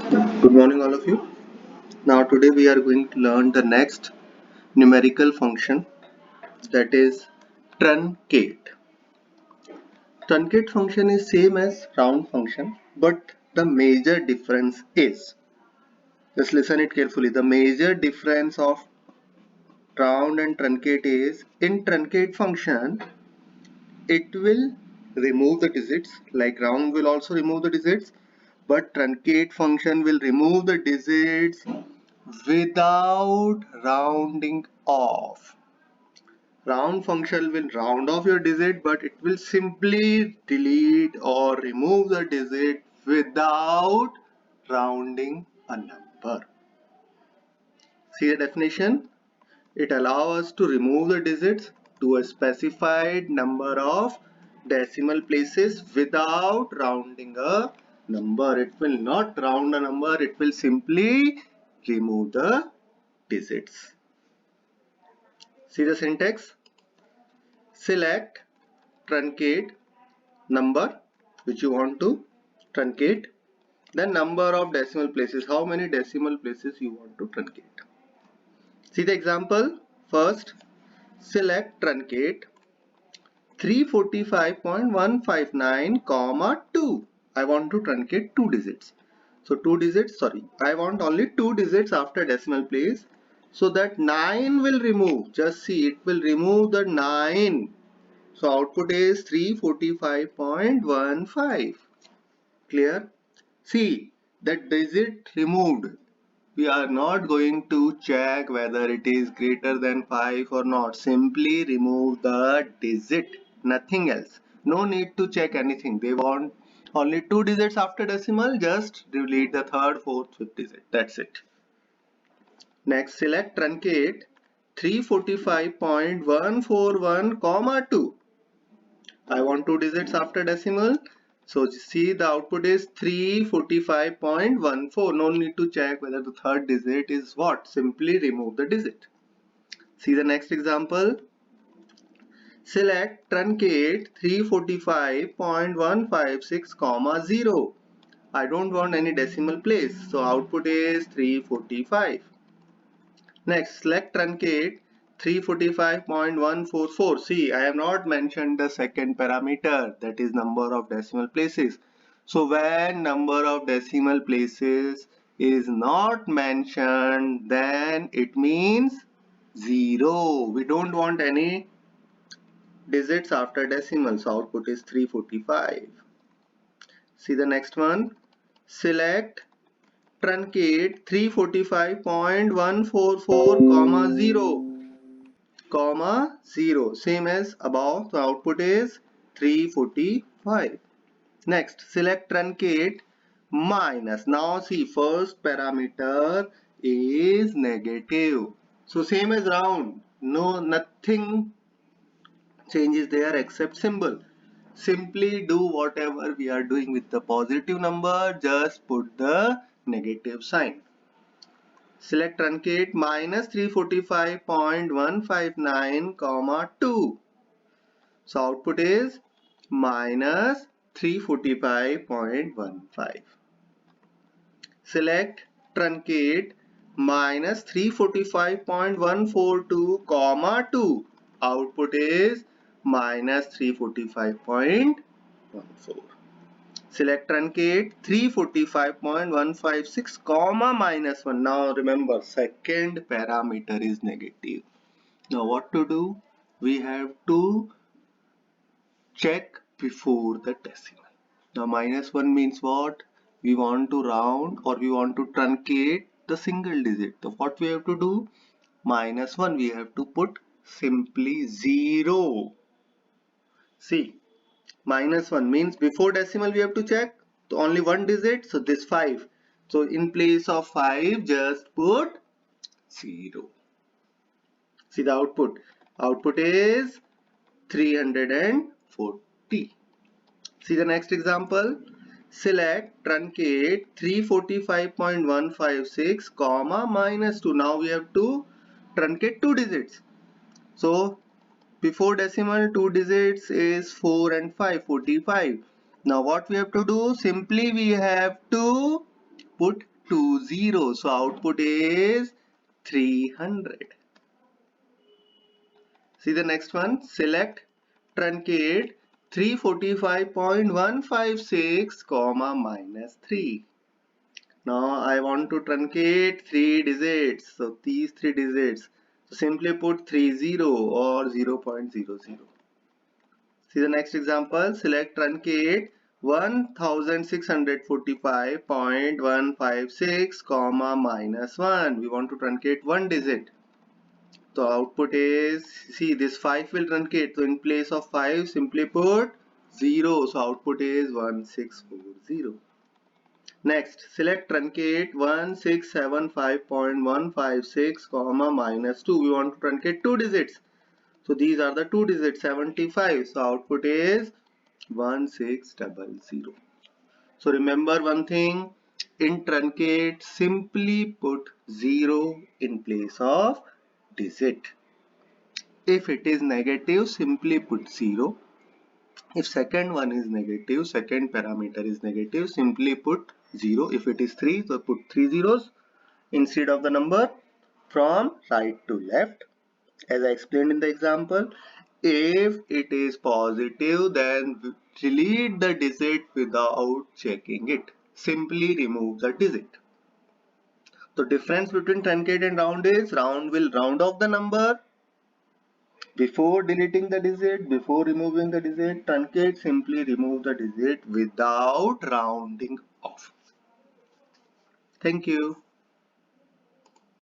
Good morning, all of you. Now, today we are going to learn the next numerical function, that is truncate. Truncate function is same as round function, but the major difference is, just listen it carefully. The major difference of round and truncate is, in truncate function, it will remove the digits, like round will also remove the digits, but truncate function will remove the digits without rounding off. Round function will round off your digit, but it will simply delete or remove the digit without rounding a number. See the definition? It allows us to remove the digits to a specified number of decimal places without rounding a number. It will not round a number, it will simply remove the digits. See the syntax? Select truncate number which you want to truncate, then number of decimal places, how many decimal places you want to truncate. See the example. First, select truncate 345.159 comma 2. I want to truncate two digits. So I want only two digits after decimal place. So that 9 will remove. Just see, it will remove the 9. So output is 345.15. Clear? See, that digit removed. We are not going to check whether it is greater than 5 or not. Simply remove the digit, nothing else. No need to check anything. They want only two digits after decimal. Just delete the third, fourth, fifth digit. That's it. Next, select truncate 345.141 comma 2. I want two digits after decimal. So see, the output is 345.14. No need to check whether the third digit is what. Simply remove the digit. See the next example. Select truncate 345.156 comma 0. I don't want any decimal place. So output is 345. Next, select truncate 345.144. See, I have not mentioned the second parameter, that is number of decimal places. So when number of decimal places is not mentioned, then it means 0. We don't want any digits after decimal, so output is 345. See the next one. Select truncate 345.144 comma 0 comma 0, same as above. The output is 345. Next, select truncate minus. Now see, first parameter is negative, so same as round, no, nothing changes there except symbol. Simply do whatever we are doing with the positive number, just put the negative sign. Select truncate minus 345.159 comma 2. So output is minus 345.15. Select truncate minus 345.142 comma 2. Output is minus 345.14. Select truncate 345.156 comma minus 1. Now remember, second parameter is negative. Now what to do? We have to check before the decimal. Now minus 1 means what? We want to round or we want to truncate the single digit. So what we have to do? Minus 1 we have to put simply 0. See, minus 1 means before decimal we have to check only one digit, so this 5. So in place of 5 just put 0. See the output. Output is 340. See the next example. Select truncate 345.156 comma minus 2. Now we have to truncate two digits. So before decimal two digits is 4 and 5, 45. Now what we have to do? Simply we have to put 2 zeros. So output is 300. See the next one. Select truncate 345.156 comma minus 3. Now I want to truncate 3 digits. So these 3 digits. So simply put 30 or 0.00. See the next example. Select truncate 1645.156 comma minus 1. We want to truncate one digit. So output is, see this 5 will truncate. So in place of 5 simply put 0. So output is 1640. Next, select truncate 1675.156 comma minus 2. We want to truncate two digits. So these are the two digits 75. So output is 1600. So remember one thing, in truncate simply put 0 in place of digit. If it is negative, simply put 0. If second one is negative, second parameter is negative, simply put 0. If it is 3, so put 3 zeros instead of the number from right to left. As I explained in the example, if it is positive, then delete the digit without checking it. Simply remove the digit. The difference between truncate and round is round will round off the number before deleting the digit, before removing the digit. Truncate simply remove the digit without rounding off. Thank you.